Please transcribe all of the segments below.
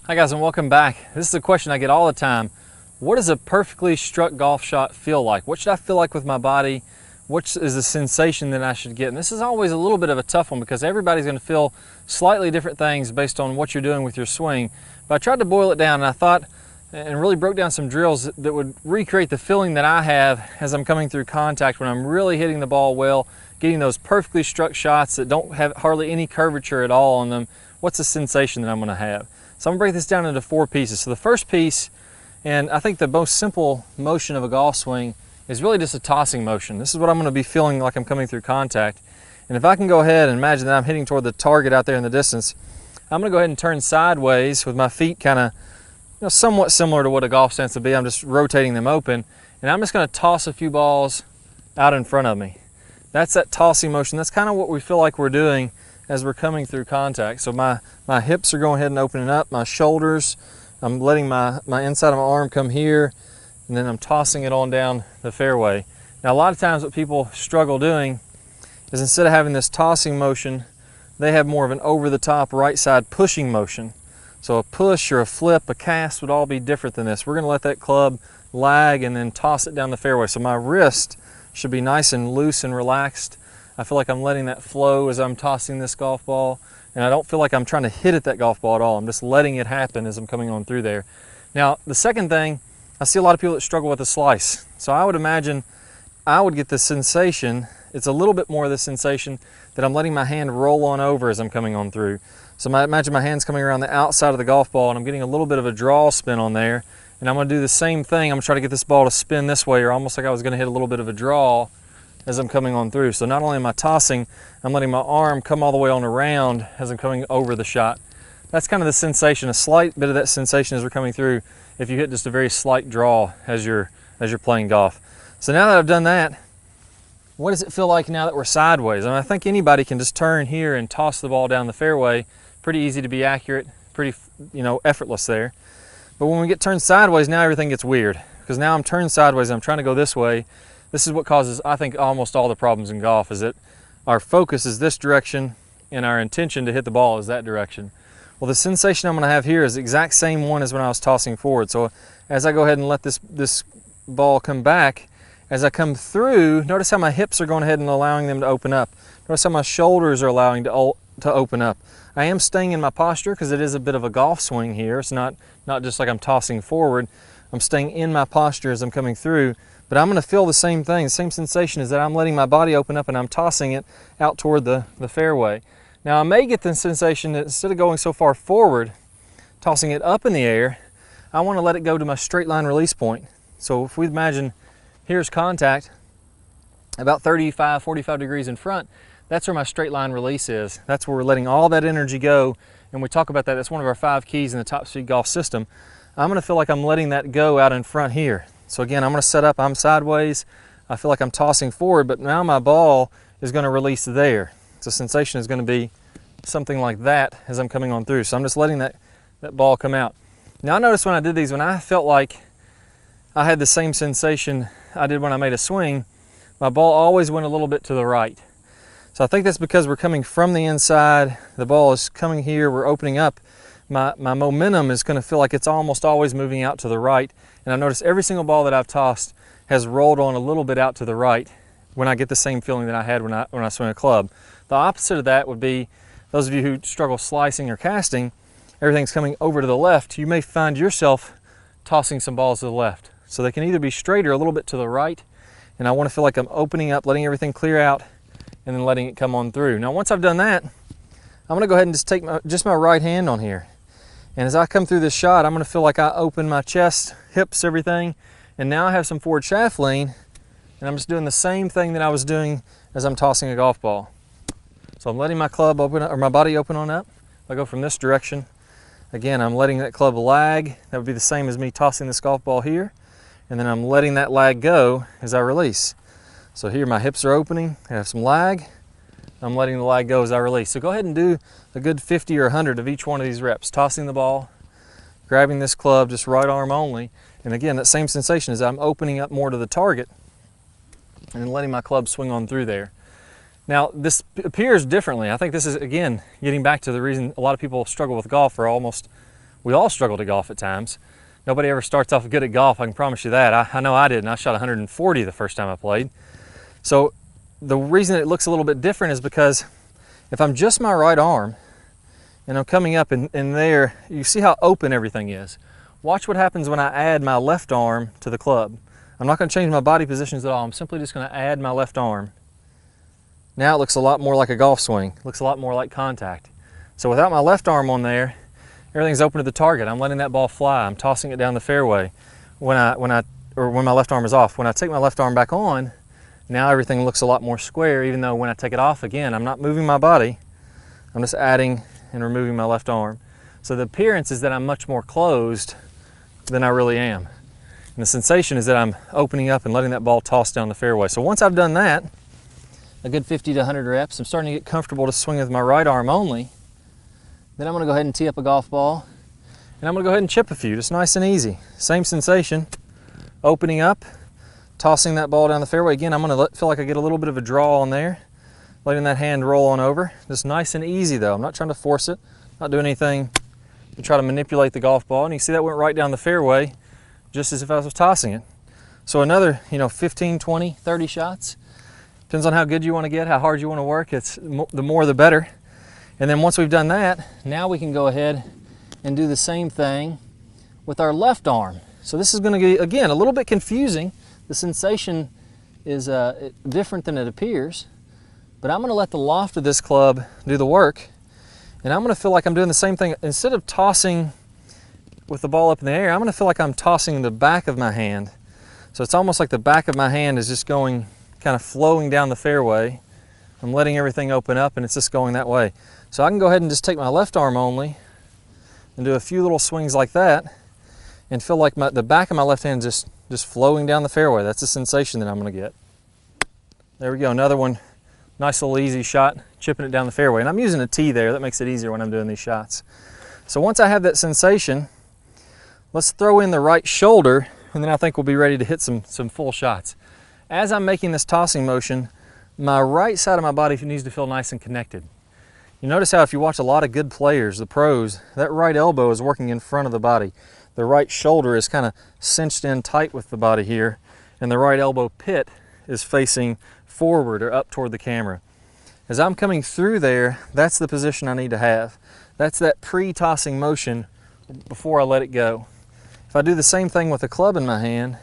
Hi guys, and welcome back. This is a question I get all the time. What does a perfectly struck golf shot feel like? What should I feel like with my body? What is the sensation that I should get? And this is always a little bit of a tough one because everybody's going to feel slightly different things based on what you're doing with your swing. But I tried to boil it down, and I thought and really broke down some drills that would recreate the feeling that I have as I'm coming through contact when I'm really hitting the ball well, getting those perfectly struck shots that don't have hardly any curvature at all on them. What's the sensation that I'm going to have? So I'm going to break this down into 4 pieces. So the first piece, and I think the most simple motion of a golf swing, is really just a tossing motion. This is what I'm going to be feeling like I'm coming through contact. And if I can go ahead and imagine that I'm hitting toward the target out there in the distance, I'm going to go ahead and turn sideways with my feet kind of somewhat similar to what a golf stance would be. I'm just rotating them open, and I'm just going to toss a few balls out in front of me. That's that tossing motion. That's kind of what we feel like we're doing as we're coming through contact. So my hips are going ahead and opening up, my shoulders, I'm letting my inside of my arm come here, and then I'm tossing it on down the fairway. Now a lot of times what people struggle doing is instead of having this tossing motion, they have more of an over-the-top right side pushing motion. So a push or a flip, a cast would all be different than this. We're going to let that club lag and then toss it down the fairway. So my wrist should be nice and loose and relaxed. I feel like I'm letting that flow as I'm tossing this golf ball, and I don't feel like I'm trying to hit at that golf ball at all. I'm just letting it happen as I'm coming on through there. Now, the second thing, I see a lot of people that struggle with a slice. So I would imagine I would get the sensation, it's a little bit more of the sensation that I'm letting my hand roll on over as I'm coming on through. So imagine my hand's coming around the outside of the golf ball, and I'm getting a little bit of a draw spin on there, and I'm going to do the same thing. I'm going to try to get this ball to spin this way, or almost like I was going to hit a little bit of a draw as I'm coming on through. So not only am I tossing, I'm letting my arm come all the way on around as I'm coming over the shot. That's kind of the sensation, a slight bit of that sensation as we're coming through if you hit just a very slight draw as you're playing golf. So now that I've done that, what does it feel like now that we're sideways? And I think anybody can just turn here and toss the ball down the fairway. Pretty easy to be accurate, pretty effortless there. But when we get turned sideways, now everything gets weird, because now I'm turned sideways and I'm trying to go this way. This is what causes, I think, almost all the problems in golf, is that our focus is this direction and our intention to hit the ball is that direction. Well, the sensation I'm going to have here is the exact same one as when I was tossing forward. So as I go ahead and let this ball come back, as I come through, notice how my hips are going ahead and allowing them to open up. Notice how my shoulders are allowing to open up. I am staying in my posture because it is a bit of a golf swing here. It's not just like I'm tossing forward. I'm staying in my posture as I'm coming through. But I'm going to feel the same thing. The same sensation is that I'm letting my body open up and I'm tossing it out toward the fairway. Now I may get the sensation that instead of going so far forward, tossing it up in the air, I want to let it go to my straight line release point. So if we imagine here's contact, about 35, 45 degrees in front, that's where my straight line release is. That's where we're letting all that energy go. And we talk about that. That's one of our 5 keys in the Top Speed Golf system. I'm going to feel like I'm letting that go out in front here. So again, I'm going to set up, I'm sideways. I feel like I'm tossing forward, but now my ball is going to release there. So sensation is going to be something like that as I'm coming on through. So I'm just letting that ball come out. Now I noticed when I did these, when I felt like I had the same sensation I did when I made a swing, my ball always went a little bit to the right. So I think that's because we're coming from the inside, the ball is coming here, we're opening up. My momentum is going to feel like it's almost always moving out to the right. And I notice every single ball that I've tossed has rolled on a little bit out to the right when I get the same feeling that I had when I swing a club. The opposite of that would be those of you who struggle slicing or casting, everything's coming over to the left. You may find yourself tossing some balls to the left. So they can either be straight or a little bit to the right. And I want to feel like I'm opening up, letting everything clear out, and then letting it come on through. Now once I've done that, I'm going to go ahead and just take my right hand on here. And as I come through this shot, I'm going to feel like I open my chest, hips, everything. And now I have some forward shaft lean, and I'm just doing the same thing that I was doing as I'm tossing a golf ball. So I'm letting my club open, or my body open on up. I go from this direction. Again, I'm letting that club lag. That would be the same as me tossing this golf ball here. And then I'm letting that lag go as I release. So here my hips are opening, I have some lag. I'm letting the lag go as I release. So go ahead and do a good 50 or 100 of each one of these reps. Tossing the ball, grabbing this club, just right arm only. And again, that same sensation as I'm opening up more to the target and then letting my club swing on through there. Now, this appears differently. I think this is, again, getting back to the reason a lot of people struggle with golf for almost We all struggle to golf at times. Nobody ever starts off good at golf, I can promise you that. I know I didn't. I shot 140 the first time I played. So the reason it looks a little bit different is because if I'm just my right arm and I'm coming up in there, you see how open everything is. Watch what happens when I add my left arm to the club. I'm not going to change my body positions at all. I'm simply just going to add my left arm. Now it looks a lot more like a golf swing. It looks a lot more like contact. So without my left arm on there, everything's open to the target. I'm letting that ball fly. I'm tossing it down the fairway when my left arm is off. When I take my left arm back on, now everything looks a lot more square, even though when I take it off again, I'm not moving my body. I'm just adding and removing my left arm. So the appearance is that I'm much more closed than I really am. And the sensation is that I'm opening up and letting that ball toss down the fairway. So once I've done that, a good 50 to 100 reps, I'm starting to get comfortable to swing with my right arm only. Then I'm going to go ahead and tee up a golf ball, and I'm going to go ahead and chip a few, just nice and easy. Same sensation, opening up, tossing that ball down the fairway. Again, I'm going to feel like I get a little bit of a draw on there, letting that hand roll on over. Just nice and easy though. I'm not trying to force it, not doing anything to try to manipulate the golf ball. And you see that went right down the fairway, just as if I was tossing it. So another, 15, 20, 30 shots. Depends on how good you want to get, how hard you want to work. The more the better. And then once we've done that, now we can go ahead and do the same thing with our left arm. So this is going to be, again, a little bit confusing. The sensation is different than it appears, but I'm going to let the loft of this club do the work, and I'm going to feel like I'm doing the same thing. Instead of tossing with the ball up in the air, I'm going to feel like I'm tossing the back of my hand. So it's almost like the back of my hand is just going, kind of flowing down the fairway. I'm letting everything open up, and it's just going that way. So I can go ahead and just take my left arm only and do a few little swings like that and feel like the back of my left hand just flowing down the fairway. That's the sensation that I'm going to get. There we go, another one. Nice little easy shot, chipping it down the fairway. And I'm using a tee there. That makes it easier when I'm doing these shots. So once I have that sensation, let's throw in the right shoulder, and then I think we'll be ready to hit some full shots. As I'm making this tossing motion, my right side of my body needs to feel nice and connected. You notice how if you watch a lot of good players, the pros, that right elbow is working in front of the body. The right shoulder is kind of cinched in tight with the body here, and the right elbow pit is facing forward or up toward the camera. As I'm coming through there, that's the position I need to have. That's that pre-tossing motion before I let it go. If I do the same thing with a club in my hand,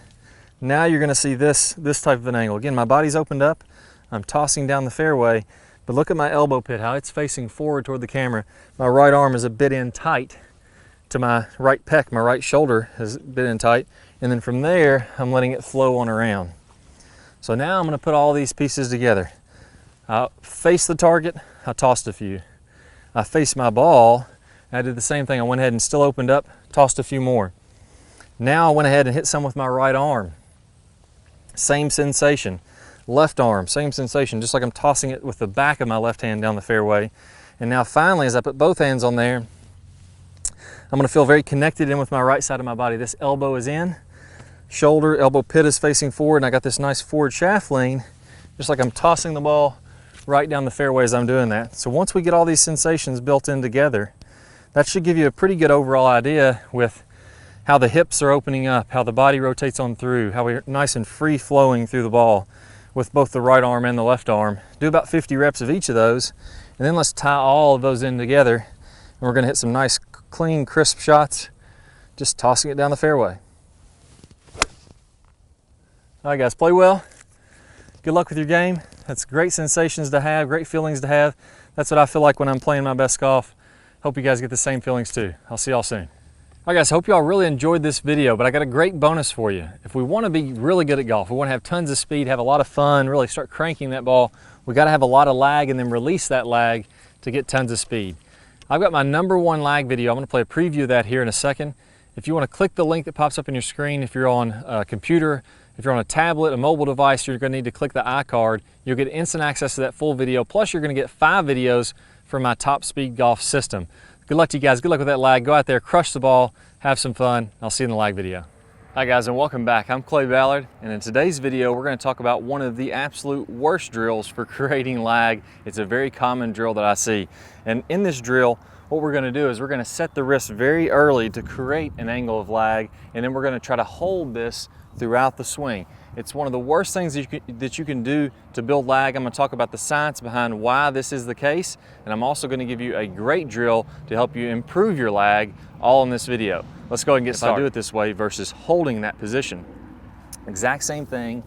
now you're going to see this type of an angle. Again, my body's opened up, I'm tossing down the fairway, but look at my elbow pit, how it's facing forward toward the camera. My right arm is a bit in tight to my right pec, my right shoulder is a bit in tight, and then from there, I'm letting it flow on around. So now I'm going to put all these pieces together. I face the target, I tossed a few. I faced my ball, I did the same thing. I went ahead and still opened up, tossed a few more. Now I went ahead and hit some with my right arm. Same sensation. Left arm, same sensation, just like I'm tossing it with the back of my left hand down the fairway. And now finally, as I put both hands on there, I'm going to feel very connected in with my right side of my body. This elbow is in, shoulder, elbow pit is facing forward, and I got this nice forward shaft lean, just like I'm tossing the ball right down the fairway as I'm doing that. So once we get all these sensations built in together, that should give you a pretty good overall idea with how the hips are opening up, how the body rotates on through, how we're nice and free flowing through the ball with both the right arm and the left arm. Do about 50 reps of each of those, and then let's tie all of those in together, and we're going to hit some nice, clean, crisp shots, just tossing it down the fairway. All right, guys, play well. Good luck with your game. That's great sensations to have, great feelings to have. That's what I feel like when I'm playing my best golf. Hope you guys get the same feelings too. I'll see y'all soon. All right, guys, hope y'all really enjoyed this video, but I got a great bonus for you. If we want to be really good at golf, we want to have tons of speed, have a lot of fun, really start cranking that ball, we got to have a lot of lag and then release that lag to get tons of speed. I've got my #1 lag video. I'm going to play a preview of that here in a second. If you want to click the link that pops up on your screen, if you're on a computer, if you're on a tablet, a mobile device, you're going to need to click the iCard. You'll get instant access to that full video, plus you're going to get 5 videos for my top speed golf system. Good luck to you guys. Good luck with that lag. Go out there, crush the ball, have some fun. I'll see you in the lag video. Hi guys, and welcome back. I'm Clay Ballard, and in today's video we're going to talk about one of the absolute worst drills for creating lag. It's a very common drill that I see, and in this drill what we're going to do is we're going to set the wrist very early to create an angle of lag, and then we're going to try to hold this throughout the swing. It's one of the worst things that you can do to build lag. I'm going to talk about the science behind why this is the case, and I'm also going to give you a great drill to help you improve your lag, all in this video. Let's go ahead and get started. If I do it this way versus holding that position, exact same thing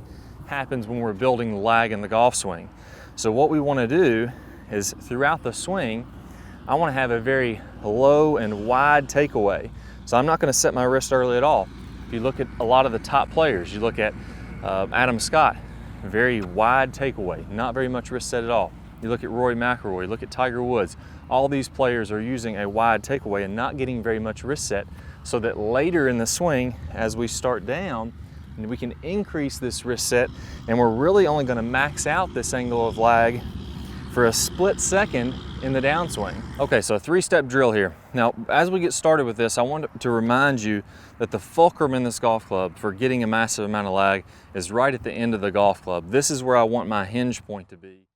happens when we're building lag in the golf swing. So what we want to do is throughout the swing, I want to have a very low and wide takeaway. So I'm not going to set my wrist early at all. If you look at a lot of the top players, you look at Adam Scott, very wide takeaway, not very much wrist set at all. You look at Rory McIlroy, look at Tiger Woods. All these players are using a wide takeaway and not getting very much wrist set, so that later in the swing, as we start down, we can increase this wrist set, and we're really only going to max out this angle of lag for a split second in the downswing. Okay, so a three-step drill here. Now, as we get started with this, I want to remind you that the fulcrum in this golf club for getting a massive amount of lag is right at the end of the golf club. This is where I want my hinge point to be.